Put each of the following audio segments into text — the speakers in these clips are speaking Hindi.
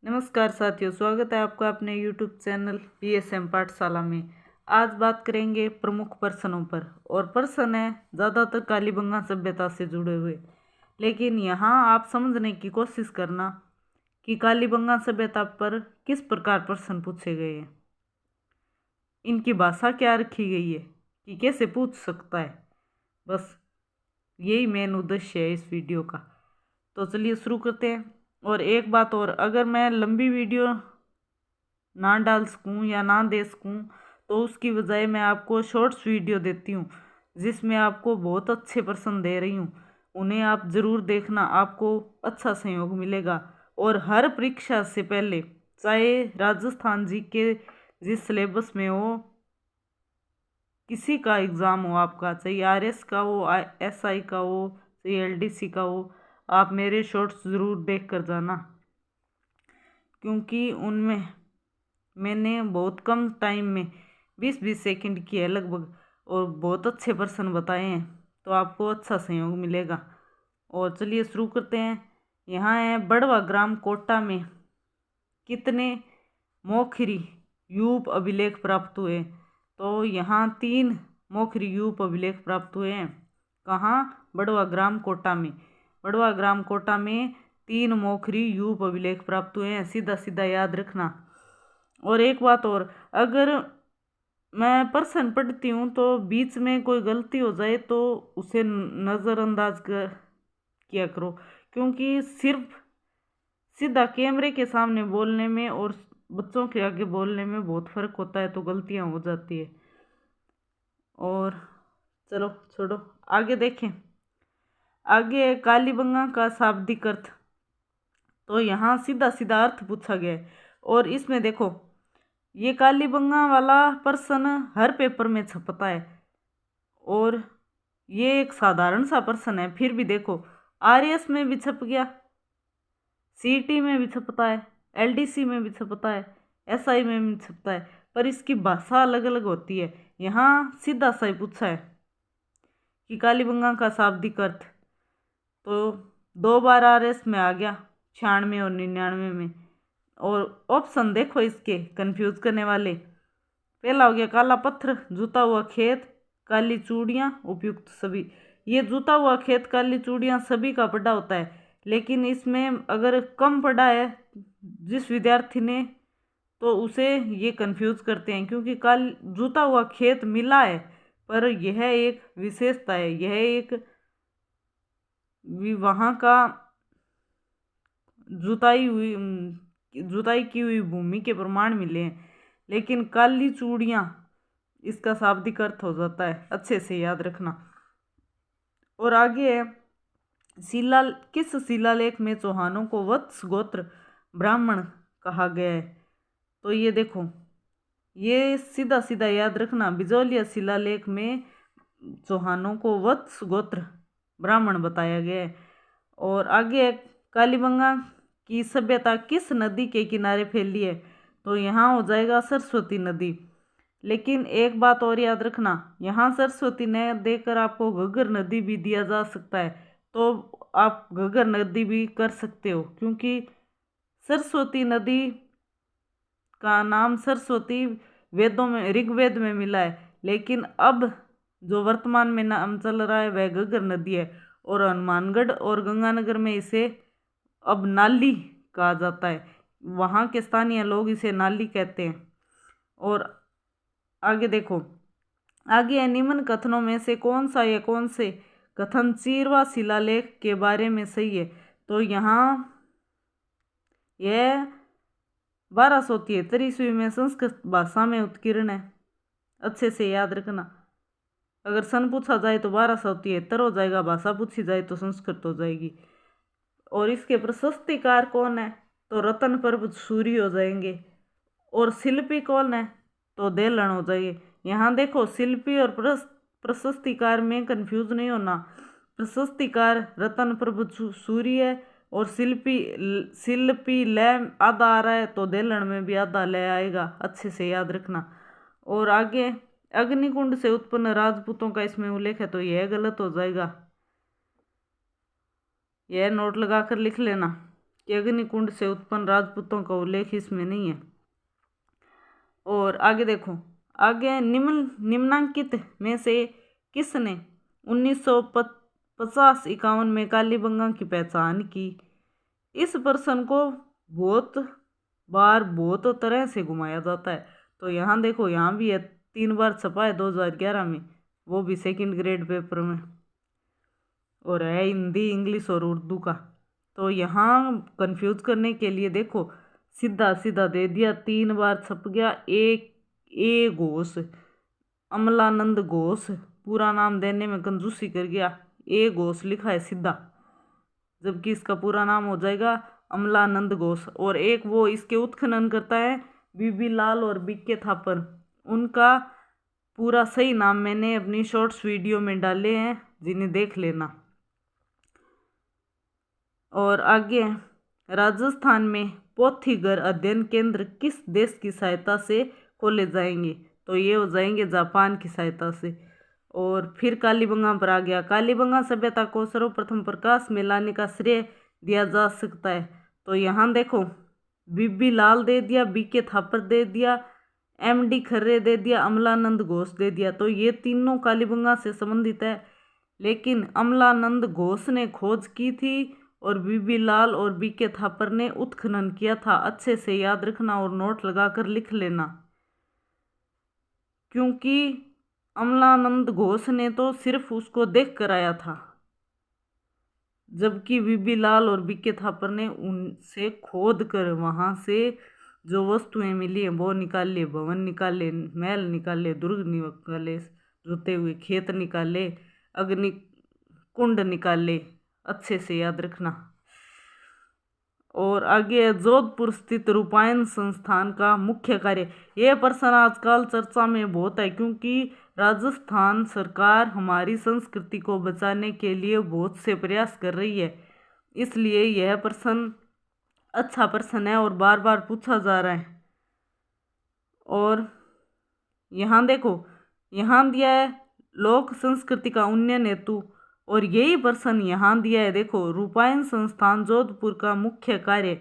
नमस्कार साथियों, स्वागत है आपका अपने YouTube चैनल PSM पाठशाला में। आज बात करेंगे प्रमुख प्रश्नों पर। और प्रश्न है ज़्यादातर कालीबंगा सभ्यता से जुड़े हुए, लेकिन यहाँ आप समझने की कोशिश करना कि कालीबंगा सभ्यता पर किस प्रकार प्रश्न पूछे गए हैं, इनकी भाषा क्या रखी गई है कि कैसे पूछ सकता है। बस यही मेन उद्देश्य है इस वीडियो का। तो चलिए शुरू करते हैं। और एक बात और, अगर मैं लंबी वीडियो ना डाल सकूं या ना दे सकूं तो उसकी बजाय मैं आपको शॉर्ट्स वीडियो देती हूं, जिसमें आपको बहुत अच्छे प्रश्न दे रही हूं। उन्हें आप ज़रूर देखना, आपको अच्छा सहयोग मिलेगा। और हर परीक्षा से पहले, चाहे राजस्थान जी के जिस सिलेबस में हो, किसी का एग्ज़ाम हो आपका, चाहे RS का हो, SI का हो, चाहे LDC का हो, आप मेरे शॉर्ट्स ज़रूर देख कर जाना, क्योंकि उनमें मैंने बहुत कम टाइम में 20-20 सेकंड की है लगभग, और बहुत अच्छे प्रश्न बताए हैं, तो आपको अच्छा सहयोग मिलेगा। और चलिए शुरू करते हैं। यहाँ है बड़वा ग्राम कोटा में कितने मोखरी यूप अभिलेख प्राप्त हुए। तो यहाँ 3 मोखरी यूप अभिलेख प्राप्त हुए हैं। कहाँ? बड़वा ग्राम कोटा में। बड़वा ग्राम कोटा में 3 मोखरी यूप अभिलेख प्राप्त हुए हैं, सीधा सीधा याद रखना। और एक बात और, अगर मैं प्रश्न पढ़ती हूँ तो बीच में कोई गलती हो जाए तो उसे नज़रअंदाज किया करो, क्योंकि सिर्फ सीधा कैमरे के सामने बोलने में और बच्चों के आगे बोलने में बहुत फ़र्क होता है, तो गलतियाँ हो जाती है। और चलो छोड़ो, आगे देखें। आगे कालीबंगा का शाब्दिक अर्थ। तो यहाँ सीधा सीधा अर्थ पूछा गया है। और इसमें देखो, ये कालीबंगा वाला प्रश्न हर पेपर में छपता है, और ये एक साधारण सा प्रश्न है, फिर भी देखो RS में भी छप गया, CET में भी छपता है, LDC में भी छपता है, SI में भी छपता है, पर इसकी भाषा अलग अलग होती है। यहाँ सीधा सा ही पूछा है कि कालीबंगा का शाब्दिक अर्थ। तो 2 बार RS में आ गया, 96 और 99 में। और ऑप्शन देखो इसके कंफ्यूज करने वाले। पहला हो गया काला पत्थर, जूता हुआ खेत, काली चूड़ियाँ, उपयुक्त सभी। ये जूता हुआ खेत, काली चूड़ियाँ सभी का पढ़ा होता है, लेकिन इसमें अगर कम पढ़ा है जिस विद्यार्थी ने, तो उसे ये कंफ्यूज करते हैं, क्योंकि काल जूता हुआ खेत मिला है, पर यह एक विशेषता है, यह एक वहाँ का जुताई की हुई भूमि के प्रमाण मिले हैं। लेकिन काली चूड़ियाँ इसका शाब्दिक अर्थ हो जाता है, अच्छे से याद रखना। और आगे है किस शिलालेख में चौहानों को वत्स गोत्र ब्राह्मण कहा गया है। तो ये देखो, ये सीधा सीधा याद रखना, बिजौलिया शिलालेख में चौहानों को वत्स गोत्र ब्राह्मण बताया गया है। और आगे है कालीबंगा की सभ्यता किस नदी के किनारे फैली है। तो यहाँ हो जाएगा सरस्वती नदी। लेकिन एक बात और याद रखना, यहाँ सरस्वती ने देकर आपको घग्गर नदी भी दिया जा सकता है, तो आप घग्गर नदी भी कर सकते हो, क्योंकि सरस्वती नदी का नाम सरस्वती वेदों में, ऋग्वेद में मिला है, लेकिन अब जो वर्तमान में नाम चल रहा है वह घग्गर नदी है। और हनुमानगढ़ और गंगानगर में इसे अब नाली कहा जाता है, वहाँ के स्थानीय लोग इसे नाली कहते हैं। और आगे देखो, आगे निम्न कथनों में से कौन सा या कौन से कथन चीरवा शिलालेख के बारे में सही है। तो यहाँ यह 1273 ईस्वी में संस्कृत भाषा में उत्कीर्ण है, अच्छे से याद रखना। अगर सन पूछा जाए तो 1273 हो जाएगा, भाषा पूछी जाए तो संस्कृत हो जाएगी। और इसके प्रशस्तिकार कौन है, तो रतन प्रभ सूरी हो जाएंगे। और शिल्पी कौन है, तो देलण हो जाएंगे। यहाँ देखो, शिल्पी और प्रशस्तिकार में कंफ्यूज नहीं होना। प्रशस्तिकार रतन प्रभ सूरी है, और शिल्पी ले आधा आ रहा है, तो देलण में भी आधा ले आएगा, अच्छे से याद रखना। और आगे अग्निकुंड से उत्पन्न राजपूतों का इसमें उल्लेख है, तो यह गलत हो जाएगा, यह नोट लगा कर लिख लेना। कि अग्निकुंड से उत्पन्न राजपूतों का उल्लेख इसमें नहीं है। और आगे देखो, आगे निम्नांकित में से किसने 1950-51 में कालीबंगा की पहचान की? इस प्रश्न को बहुत बार बहुत तरह से घुमाया जाता है। तो यहाँ देखो, यहाँ भी है, 3 बार छपा है 2011 में, वो भी सेकंड ग्रेड पेपर में, और है हिंदी, इंग्लिश और उर्दू का। तो यहाँ कंफ्यूज करने के लिए देखो, सीधा सीधा दे दिया, 3 बार छप गया। एक ए घोष, अमलानंद घोष, पूरा नाम देने में कंजूसी कर गया, ए घोष लिखा है सीधा, जबकि इसका पूरा नाम हो जाएगा अमलानंद घोष। और एक वो इसके उत्खनन करता है बीबी लाल और बीके थापर, उनका पूरा सही नाम मैंने अपनी शॉर्ट्स वीडियो में डाले हैं, जिन्हें देख लेना। और आगे, राजस्थान में पोथीगर अध्ययन केंद्र किस देश की सहायता से खोले जाएंगे? तो ये हो जाएंगे जापान की सहायता से। और फिर कालीबंगा पर आ गया, कालीबंगा सभ्यता को सर्वप्रथम प्रकाश में लाने का श्रेय दिया जा सकता है। तो यहाँ देखो, बीबी लाल दे दिया, बीके थापर दे दिया, एमडी खर्रे दे दिया, अमलानंद घोष दे दिया। तो ये तीनों कालीबंगा से संबंधित है, लेकिन अमलानंद घोष ने खोज की थी और बीबी लाल और बीके थापर ने उत्खनन किया था। अच्छे से याद रखना और नोट लगाकर लिख लेना, क्योंकि अमलानंद घोष ने तो सिर्फ उसको देख कर आया था, जबकि बीबी लाल और बीके थापर ने उनसे खोद कर वहाँ से जो वस्तुएं मिली हैं वो निकाले, भवन निकाले, महल निकाले, दुर्ग निकाले, जुते हुए खेत निकाले, अग्नि कुंड निकाले। अच्छे से याद रखना। और आगे, जोधपुर स्थित रूपायन संस्थान का मुख्य कार्य। यह प्रश्न आजकल चर्चा में बहुत है, क्योंकि राजस्थान सरकार हमारी संस्कृति को बचाने के लिए बहुत से प्रयास कर रही है, इसलिए यह प्रश्न अच्छा प्रश्न है और बार बार पूछा जा रहा है। और यहाँ देखो, यहाँ दिया है लोक संस्कृति का उन्नयन हेतु, और यही प्रश्न यहाँ दिया है, देखो, रूपायन संस्थान जोधपुर का मुख्य कार्य।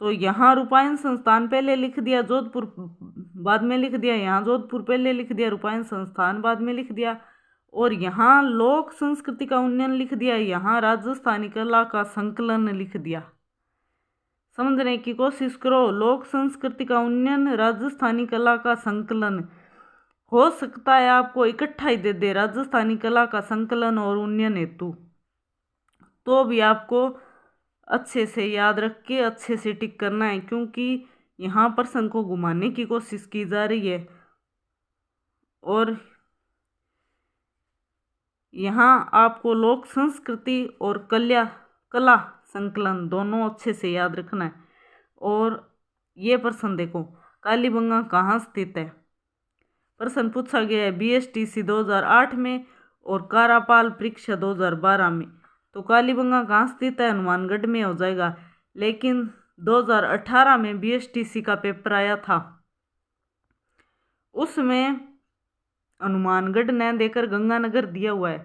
तो यहाँ रूपायन संस्थान पहले लिख दिया, जोधपुर बाद में लिख दिया, यहाँ जोधपुर पहले लिख दिया, रूपायन संस्थान बाद में लिख दिया। और यहाँ लोक संस्कृति का उन्नयन लिख दिया, यहाँ राजस्थानी कला का संकलन लिख दिया। समझने की कोशिश करो, लोक संस्कृति का उन्नयन, राजस्थानी कला का संकलन। हो सकता है आपको इकट्ठा ही दे दे, राजस्थानी कला का संकलन और उन्नयन हेतु, तो भी आपको अच्छे से याद रख के अच्छे से टिक करना है, क्योंकि यहाँ प्रश्न को घुमाने की कोशिश की जा रही है। और यहाँ आपको लोक संस्कृति और कला संकलन दोनों अच्छे से याद रखना है। और ये प्रश्न देखो, कालीबंगा कहाँ स्थित है? प्रश्न पूछा गया है BSTC 2008 में और कारापाल परीक्षा 2012 में। तो कालीबंगा कहाँ स्थित है? हनुमानगढ़ में हो जाएगा। लेकिन 2018 में BSTC का पेपर आया था, उसमें हनुमानगढ़ न देकर गंगानगर दिया हुआ है।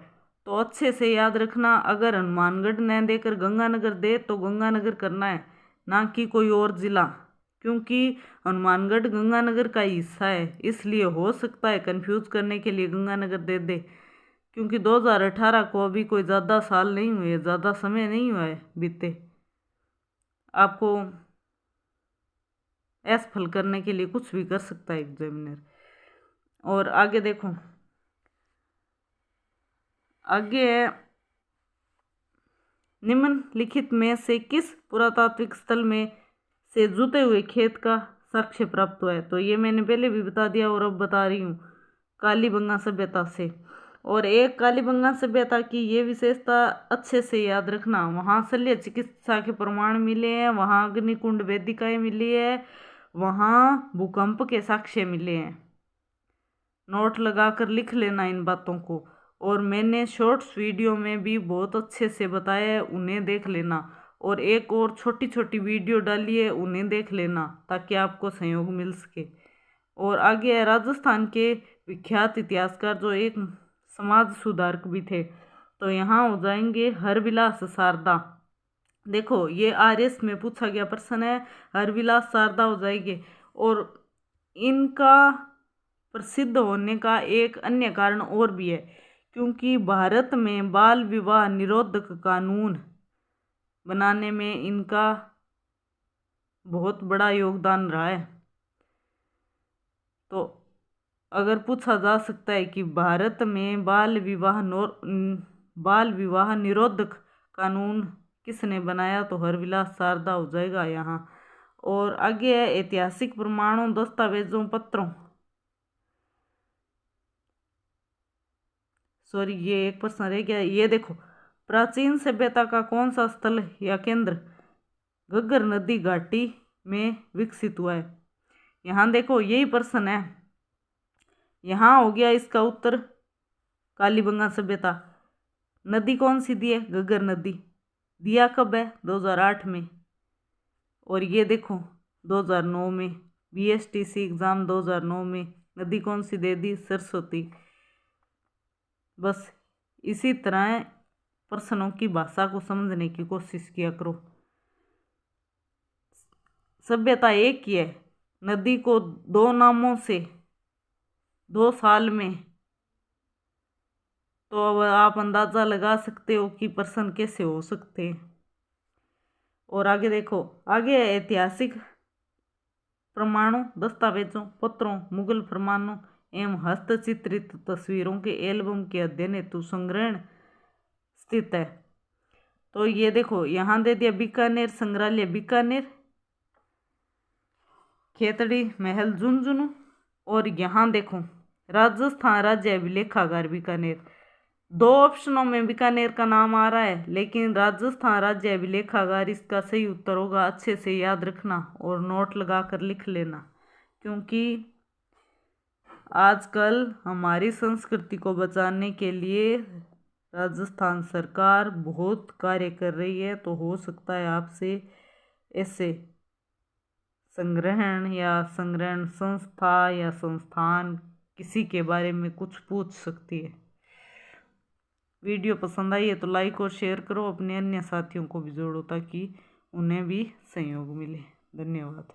तो अच्छे से याद रखना, अगर हनुमानगढ़ न देकर गंगानगर दे तो गंगानगर करना है, ना कि कोई और ज़िला, क्योंकि हनुमानगढ़ गंगानगर का हिस्सा है। इसलिए हो सकता है कंफ्यूज करने के लिए गंगानगर दे दे, क्योंकि 2018 को अभी कोई ज़्यादा साल नहीं हुए, ज़्यादा समय नहीं हुआ है बीते। आपको असफल करने के लिए कुछ भी कर सकता है एग्जामिनर। और आगे देखो, आगे है, निम्नलिखित में से किस पुरातात्विक स्थल में से जुते हुए खेत का साक्ष्य प्राप्त हुआ है? तो ये मैंने पहले भी बता दिया और अब बता रही हूँ, कालीबंगा सभ्यता से। और एक कालीबंगा सभ्यता की ये विशेषता अच्छे से याद रखना, वहाँ शल्य चिकित्सा के प्रमाण मिले हैं, वहाँ अग्निकुंड वेदिकाएं मिली है, वहाँ भूकंप के साक्ष्य मिले हैं। नोट लगाकर लिख लेना इन बातों को। और मैंने शॉर्ट्स वीडियो में भी बहुत अच्छे से बताया है, उन्हें देख लेना। और एक और छोटी छोटी वीडियो डाली है, उन्हें देख लेना, ताकि आपको सहयोग मिल सके। और आगे है, राजस्थान के विख्यात इतिहासकार जो एक समाज सुधारक भी थे। तो यहाँ हो जाएंगे हरविलास शारदा। देखो ये RS में पूछा गया प्रश्न है, हरविलास शारदा हो जाएंगे। और इनका प्रसिद्ध होने का एक अन्य कारण और भी है, क्योंकि भारत में बाल विवाह निरोधक कानून बनाने में इनका बहुत बड़ा योगदान रहा है। तो अगर पूछा जा सकता है कि भारत में बाल विवाह निरोधक कानून किसने बनाया, तो हरविलास शारदा हो जाएगा यहाँ। और आगे है ऐतिहासिक प्रमाणों, दस्तावेजों, पत्रों। सॉरी, ये एक प्रश्न रह गया। ये देखो, प्राचीन सभ्यता का कौन सा स्थल या केंद्र घग्गर नदी घाटी में विकसित हुआ है? यहाँ देखो यही प्रश्न है। यहाँ हो गया इसका उत्तर कालीबंगा सभ्यता। नदी कौन सी दी है? घग्गर नदी। दिया कब है? 2008 में। और ये देखो 2009 में, BSTC एग्जाम 2009 में नदी कौन सी दे दी? सरस्वती। बस इसी तरह प्रश्नों की भाषा को समझने की कोशिश किया करो। सभ्यता एक ही है, नदी को दो नामों से 2 साल में, तो अब आप अंदाजा लगा सकते हो कि प्रश्न कैसे हो सकते हैं। और आगे देखो, आगे है ऐतिहासिक प्रमाणों, दस्तावेजों, पत्रों, मुगल फरमानों एवं हस्तचित्रित तस्वीरों के एल्बम के अध्ययन हेतु संग्रहण स्थित है। तो ये देखो यहाँ दे दिया बीकानेर संग्रहालय बीकानेर, खेतड़ी महल झुंझुनू। और यहाँ देखो राजस्थान राज्य अभिलेखागार बीकानेर। 2 ऑप्शनों में बीकानेर का नाम आ रहा है, लेकिन राजस्थान राज्य अभिलेखागार इसका सही उत्तर होगा। अच्छे से याद रखना और नोट लगा कर लिख लेना, क्योंकि आजकल हमारी संस्कृति को बचाने के लिए राजस्थान सरकार बहुत कार्य कर रही है। तो हो सकता है आपसे ऐसे संग्रहण या संग्रहण संस्था या संस्थान किसी के बारे में कुछ पूछ सकती है। वीडियो पसंद आई है तो लाइक और शेयर करो, अपने अन्य साथियों को भी जोड़ो ताकि उन्हें भी सहयोग मिले। धन्यवाद।